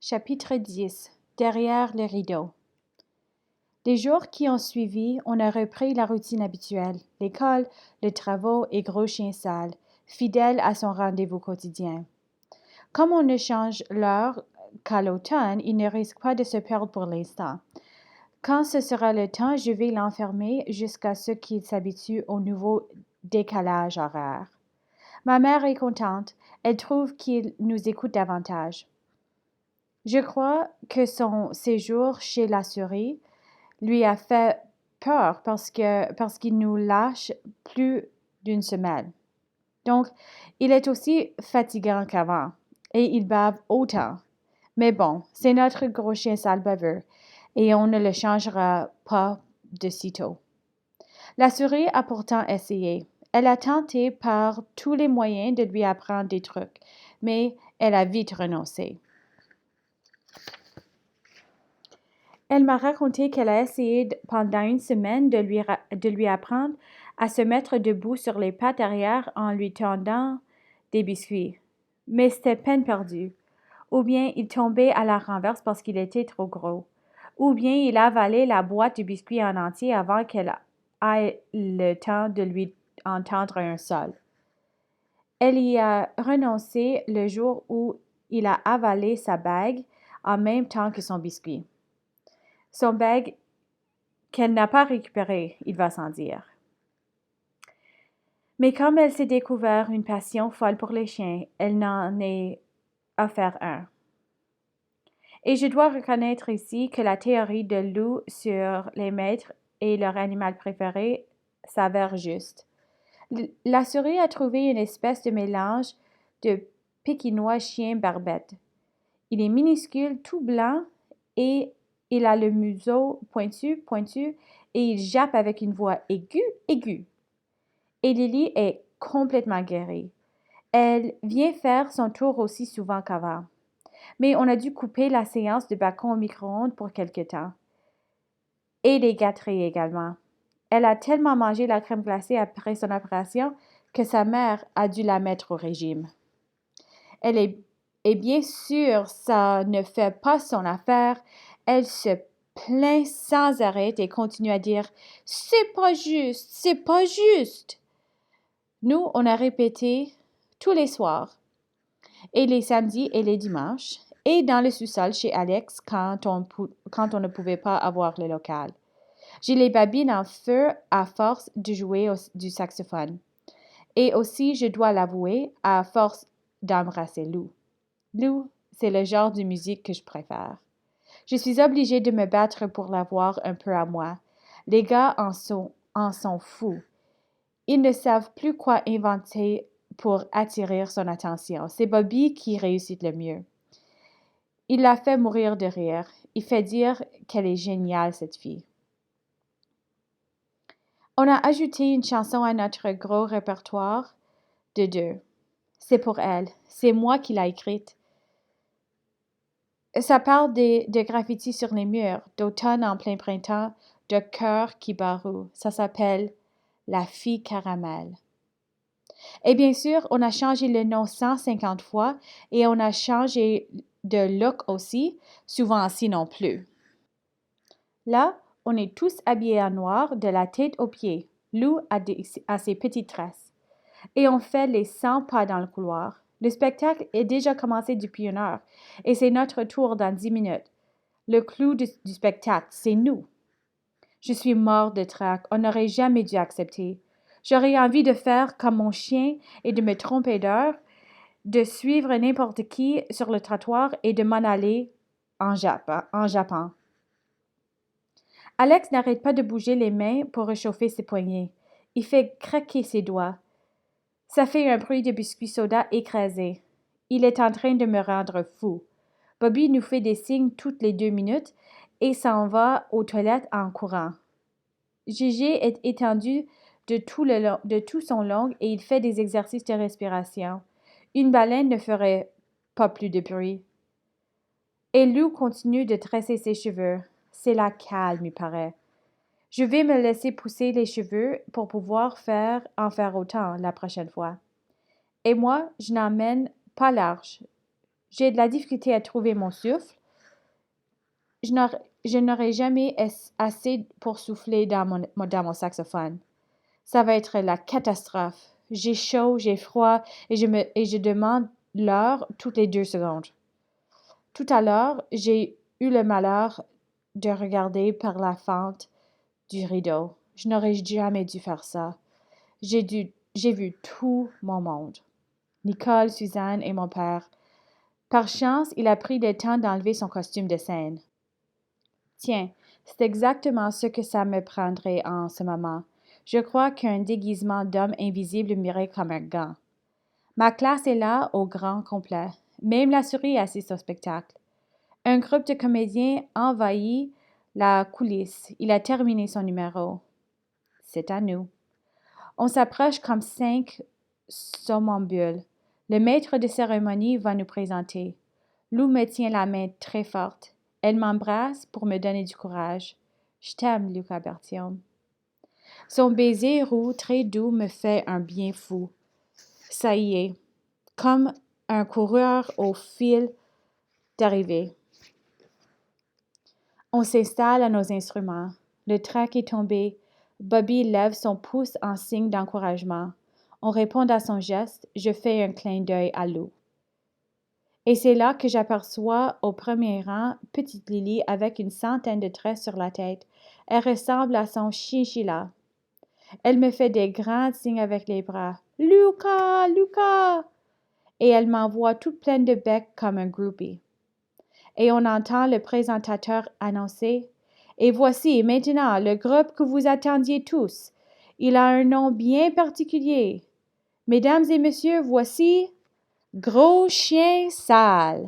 Chapitre 10. Derrière les rideaux. Les jours qui ont suivi, on a repris la routine habituelle, l'école, les travaux et gros chien sale, fidèle à son rendez-vous quotidien. Comme on ne change l'heure qu'à l'automne, il ne risque pas de se perdre pour l'instant. Quand ce sera le temps, je vais l'enfermer jusqu'à ce qu'il s'habitue au nouveau décalage horaire. Ma mère est contente, elle trouve qu'il nous écoute davantage. Je crois que son séjour chez la souris lui a fait peur parce qu'il nous lâche plus d'une semaine. Donc, il est aussi fatigant qu'avant et il bave autant. Mais bon, c'est notre gros chien sale baveux et on ne le changera pas de sitôt. La souris a pourtant essayé. Elle a tenté par tous les moyens de lui apprendre des trucs, mais elle a vite renoncé. Elle m'a raconté qu'elle a essayé pendant une semaine de lui apprendre à se mettre debout sur les pattes arrière en lui tendant des biscuits. Mais c'était peine perdue. Ou bien il tombait à la renverse parce qu'il était trop gros. Ou bien il avalait la boîte de biscuits en entier avant qu'elle ait le temps de lui en tendre un seul. Elle y a renoncé le jour où il a avalé sa bague en même temps que son biscuit. Son bague qu'elle n'a pas récupéré, il va sans dire. Mais comme elle s'est découvert une passion folle pour les chiens, elle n'en est offert un. Et je dois reconnaître ici que la théorie de Lou sur les maîtres et leur animal préféré s'avère juste. La souris a trouvé une espèce de mélange de pékinois chien barbette. Il est minuscule, tout blanc, et il a le museau pointu, et il jappe avec une voix aiguë. Et Lily est complètement guérie. Elle vient faire son tour aussi souvent qu'avant. Mais on a dû couper la séance de bacon au micro-ondes pour quelque temps. Et les gâteries également. Elle a tellement mangé la crème glacée après son opération que sa mère a dû la mettre au régime. Et bien sûr, ça ne fait pas son affaire. Elle se plaint sans arrêt et continue à dire « C'est pas juste, c'est pas juste ». Nous, on a répété tous les soirs, et les samedis et les dimanches, et dans le sous-sol chez Alex quand on ne pouvait pas avoir le local. J'ai les babines en feu à force de jouer du saxophone. Et aussi, je dois l'avouer, à force d'embrasser Lou. Lou, c'est le genre de musique que je préfère. Je suis obligée de me battre pour l'avoir un peu à moi. Les gars en sont fous. Ils ne savent plus quoi inventer pour attirer son attention. C'est Bobby qui réussit le mieux. Il la fait mourir de rire. Il fait dire qu'elle est géniale, cette fille. On a ajouté une chanson à notre gros répertoire de deux. C'est pour elle. C'est moi qui l'ai écrite. Ça parle de graffitis sur les murs, d'automne en plein printemps, de cœurs qui barouent. Ça s'appelle La fille caramel. Et bien sûr, on a changé le nom 150 fois et on a changé de look aussi, souvent ainsi non plus. Là, on est tous habillés en noir de la tête aux pieds. Lou a ses petites tresses. Et on fait les 100 pas dans le couloir. Le spectacle est déjà commencé depuis 1 heure et c'est notre tour dans 10 minutes. Le clou du spectacle, c'est nous. Je suis mort de trac. On n'aurait jamais dû accepter. J'aurais envie de faire comme mon chien et de me tromper d'heure, de suivre n'importe qui sur le trottoir et de m'en aller en jappant. Alex n'arrête pas de bouger les mains pour réchauffer ses poignets. Il fait craquer ses doigts. Ça fait un bruit de biscuit soda écrasé. Il est en train de me rendre fou. Bobby nous fait des signes toutes les 2 minutes et s'en va aux toilettes en courant. Gégé est étendu de tout son long et il fait des exercices de respiration. Une baleine ne ferait pas plus de bruit. Et Lou continue de tresser ses cheveux. C'est la calme, il paraît. Je vais me laisser pousser les cheveux pour pouvoir en faire autant la prochaine fois. Et moi, je n'emmène pas large. J'ai de la difficulté à trouver mon souffle. Je n'aurai jamais assez pour souffler dans mon saxophone. Ça va être la catastrophe. J'ai chaud, j'ai froid et je demande l'heure toutes les 2 secondes. Tout à l'heure, j'ai eu le malheur de regarder par la fente du rideau. Je n'aurais jamais dû faire ça. J'ai vu tout mon monde. Nicole, Suzanne et mon père. Par chance, il a pris le temps d'enlever son costume de scène. Tiens, c'est exactement ce que ça me prendrait en ce moment. Je crois qu'un déguisement d'homme invisible m'irait comme un gant. Ma classe est là au grand complet. Même la souris assiste au spectacle. Un groupe de comédiens envahit la coulisse. Il a terminé son numéro. C'est à nous. On s'approche comme 5 somnambules. Le maître de cérémonie va nous présenter. Lou me tient la main très forte. Elle m'embrasse pour me donner du courage. Je t'aime, Luca Bertium. Son baiser roux très doux me fait un bien fou. Ça y est, comme un coureur au fil d'arrivée. On s'installe à nos instruments. Le track est tombé. Bobby lève son pouce en signe d'encouragement. On répond à son geste. Je fais un clin d'œil à Lou. Et c'est là que j'aperçois au premier rang petite Lily avec une centaine de tresses sur la tête. Elle ressemble à son chinchilla. Elle me fait des grands signes avec les bras. Luca, Luca! Et elle m'envoie toute pleine de bec comme un groupie. Et on entend le présentateur annoncer. Et voici maintenant le groupe que vous attendiez tous. Il a un nom bien particulier. Mesdames et messieurs, voici Gros Chien Sale.